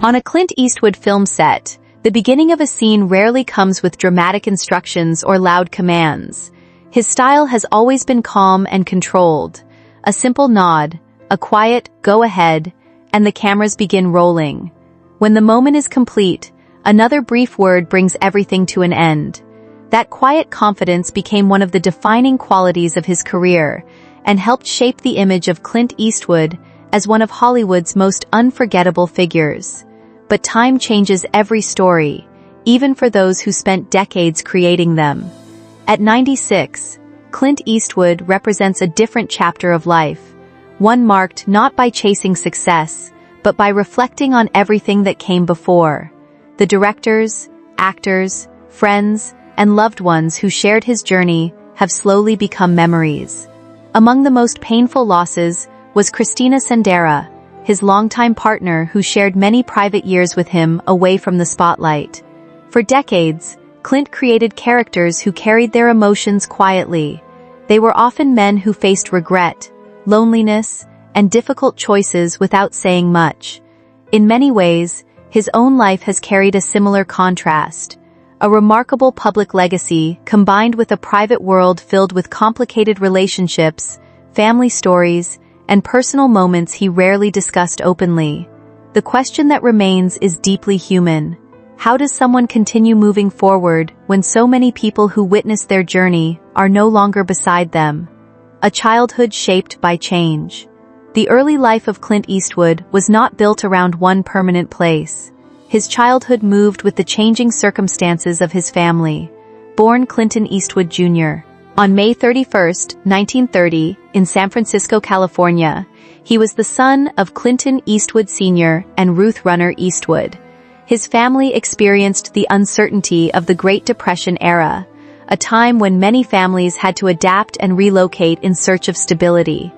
On a Clint Eastwood film set, the beginning of a scene rarely comes with dramatic instructions or loud commands. His style has always been calm and controlled. A simple nod, a quiet, go ahead, and the cameras begin rolling. When the moment is complete, another brief word brings everything to an end. That quiet confidence became one of the defining qualities of his career and helped shape the image of Clint Eastwood as one of Hollywood's most unforgettable figures. But time changes every story, even for those who spent decades creating them. At 96, Clint Eastwood represents a different chapter of life, one marked not by chasing success, but by reflecting on everything that came before. The directors, actors, friends, and loved ones who shared his journey have slowly become memories. Among the most painful losses was Christina Sendera, his longtime partner who shared many private years with him away from the spotlight. For decades, Clint created characters who carried their emotions quietly. They were often men who faced regret, loneliness, and difficult choices without saying much. In many ways, his own life has carried a similar contrast. A remarkable public legacy combined with a private world filled with complicated relationships, family stories, and personal moments he rarely discussed openly. The question that remains is deeply human. How does someone continue moving forward when so many people who witnessed their journey are no longer beside them? A childhood shaped by change. The early life of Clint Eastwood was not built around one permanent place. His childhood moved with the changing circumstances of his family. Born Clinton Eastwood Jr. on May 31, 1930, in San Francisco, California, he was the son of Clinton Eastwood Sr. and Ruth Runner Eastwood. His family experienced the uncertainty of the Great Depression era, a time when many families had to adapt and relocate in search of stability.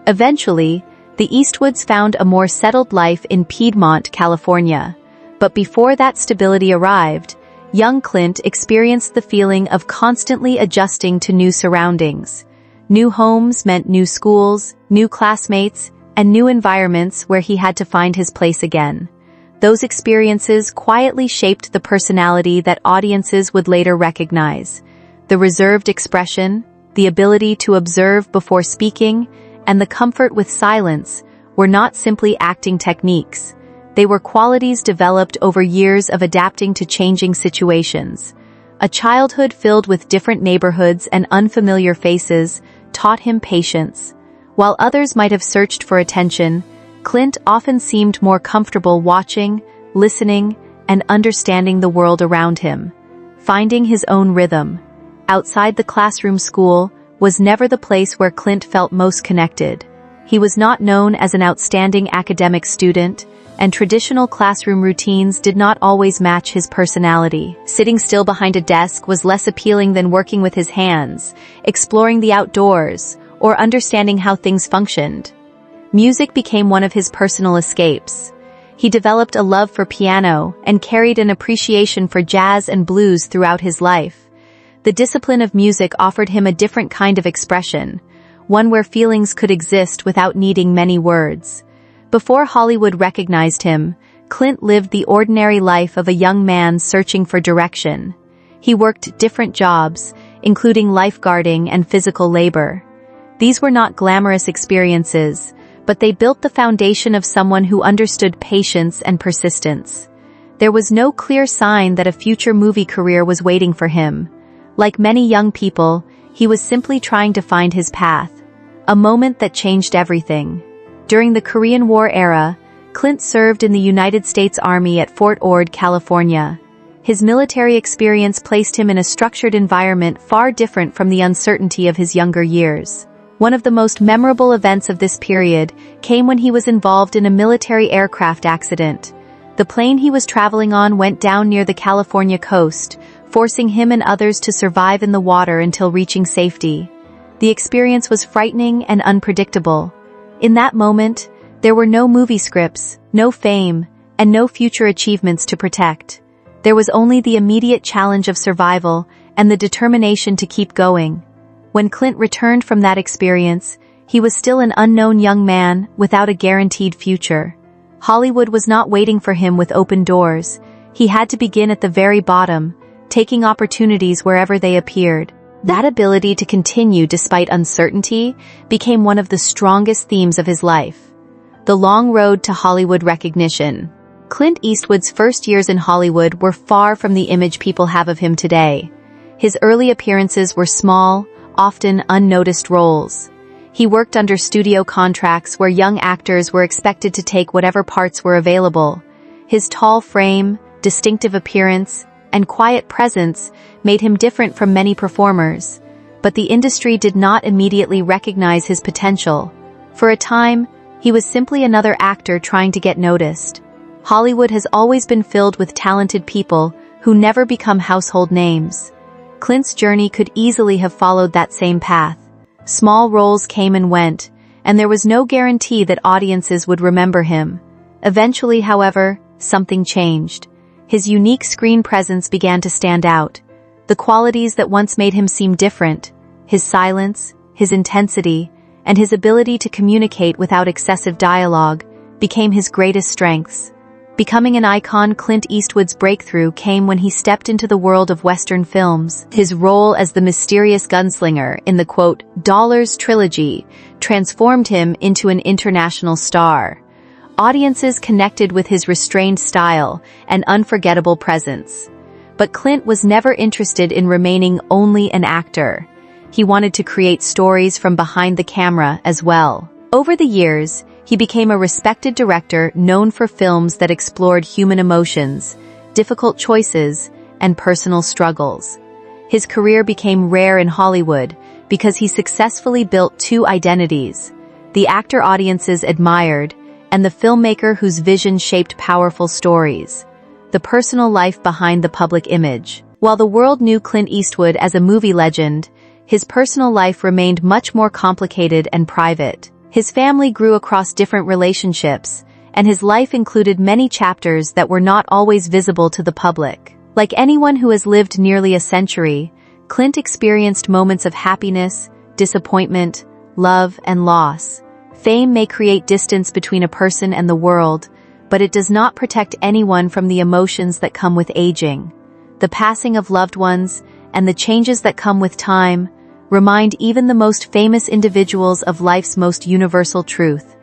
Eventually, the Eastwoods found a more settled life in Piedmont, California. But before that stability arrived, young Clint experienced the feeling of constantly adjusting to new surroundings. New homes meant new schools, new classmates, and new environments where he had to find his place again. Those experiences quietly shaped the personality that audiences would later recognize. The reserved expression, the ability to observe before speaking, and the comfort with silence were not simply acting techniques. They were qualities developed over years of adapting to changing situations. A childhood filled with different neighborhoods and unfamiliar faces taught him patience. While others might have searched for attention, Clint often seemed more comfortable watching, listening, and understanding the world around him. Finding his own rhythm. Outside the classroom, school was never the place where Clint felt most connected. He was not known as an outstanding academic student, and traditional classroom routines did not always match his personality. Sitting still behind a desk was less appealing than working with his hands, exploring the outdoors, or understanding how things functioned. Music became one of his personal escapes. He developed a love for piano and carried an appreciation for jazz and blues throughout his life. The discipline of music offered him a different kind of expression, one where feelings could exist without needing many words. Before Hollywood recognized him, Clint lived the ordinary life of a young man searching for direction. He worked different jobs, including lifeguarding and physical labor. These were not glamorous experiences, but they built the foundation of someone who understood patience and persistence. There was no clear sign that a future movie career was waiting for him. Like many young people, he was simply trying to find his path, a moment that changed everything. During the Korean War era, Clint served in the United States Army at Fort Ord, California. His military experience placed him in a structured environment far different from the uncertainty of his younger years. One of the most memorable events of this period came when he was involved in a military aircraft accident. The plane he was traveling on went down near the California coast, forcing him and others to survive in the water until reaching safety. The experience was frightening and unpredictable. In that moment, there were no movie scripts, no fame, and no future achievements to protect. There was only the immediate challenge of survival and the determination to keep going. When Clint returned from that experience, he was still an unknown young man without a guaranteed future. Hollywood was not waiting for him with open doors. He had to begin at the very bottom, taking opportunities wherever they appeared. That ability to continue despite uncertainty became one of the strongest themes of his life. The long road to Hollywood recognition. Clint Eastwood's first years in Hollywood were far from the image people have of him today. His early appearances were small, often unnoticed roles. He worked under studio contracts where young actors were expected to take whatever parts were available. His tall frame, distinctive appearance, and quiet presence made him different from many performers, but the industry did not immediately recognize his potential. For a time, he was simply another actor trying to get noticed. Hollywood has always been filled with talented people who never become household names. Clint's journey could easily have followed that same path. Small roles came and went, and there was no guarantee that audiences would remember him. Eventually, however, something changed. His unique screen presence began to stand out. The qualities that once made him seem different, his silence, his intensity, and his ability to communicate without excessive dialogue, became his greatest strengths. Becoming an icon, Clint Eastwood's breakthrough came when he stepped into the world of Western films. His role as the mysterious gunslinger in the, quote, Dollars trilogy transformed him into an international star. Audiences connected with his restrained style and unforgettable presence. But Clint was never interested in remaining only an actor. He wanted to create stories from behind the camera as well. Over the years, he became a respected director known for films that explored human emotions, difficult choices, and personal struggles. His career became rare in Hollywood because he successfully built two identities: the actor audiences admired and the filmmaker whose vision shaped powerful stories. The personal life behind the public image. While the world knew Clint Eastwood as a movie legend, his personal life remained much more complicated and private. His family grew across different relationships, and his life included many chapters that were not always visible to the public. Like anyone who has lived nearly a century, Clint experienced moments of happiness, disappointment, love, and loss. Fame may create distance between a person and the world, but it does not protect anyone from the emotions that come with aging. The passing of loved ones, and the changes that come with time, remind even the most famous individuals of life's most universal truth.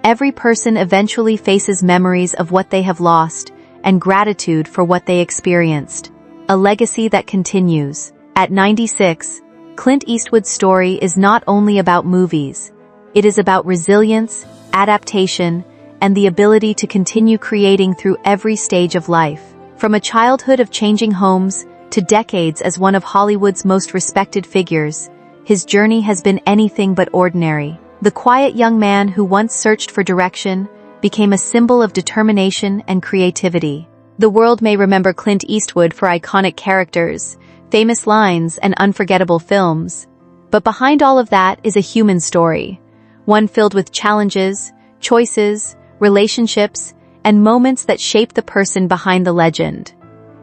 Every person eventually faces memories of what they have lost, and gratitude for what they experienced. A legacy that continues. At 96, Clint Eastwood's story is not only about movies. It is about resilience, adaptation, and the ability to continue creating through every stage of life. From a childhood of changing homes to decades as one of Hollywood's most respected figures, his journey has been anything but ordinary. The quiet young man who once searched for direction became a symbol of determination and creativity. The world may remember Clint Eastwood for iconic characters, famous lines, and unforgettable films. But behind all of that is a human story, one filled with challenges, choices, relationships, and moments that shape the person behind the legend.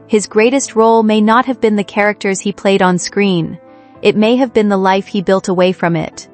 His greatest role may not have been the characters he played on screen. It may have been the life he built away from it.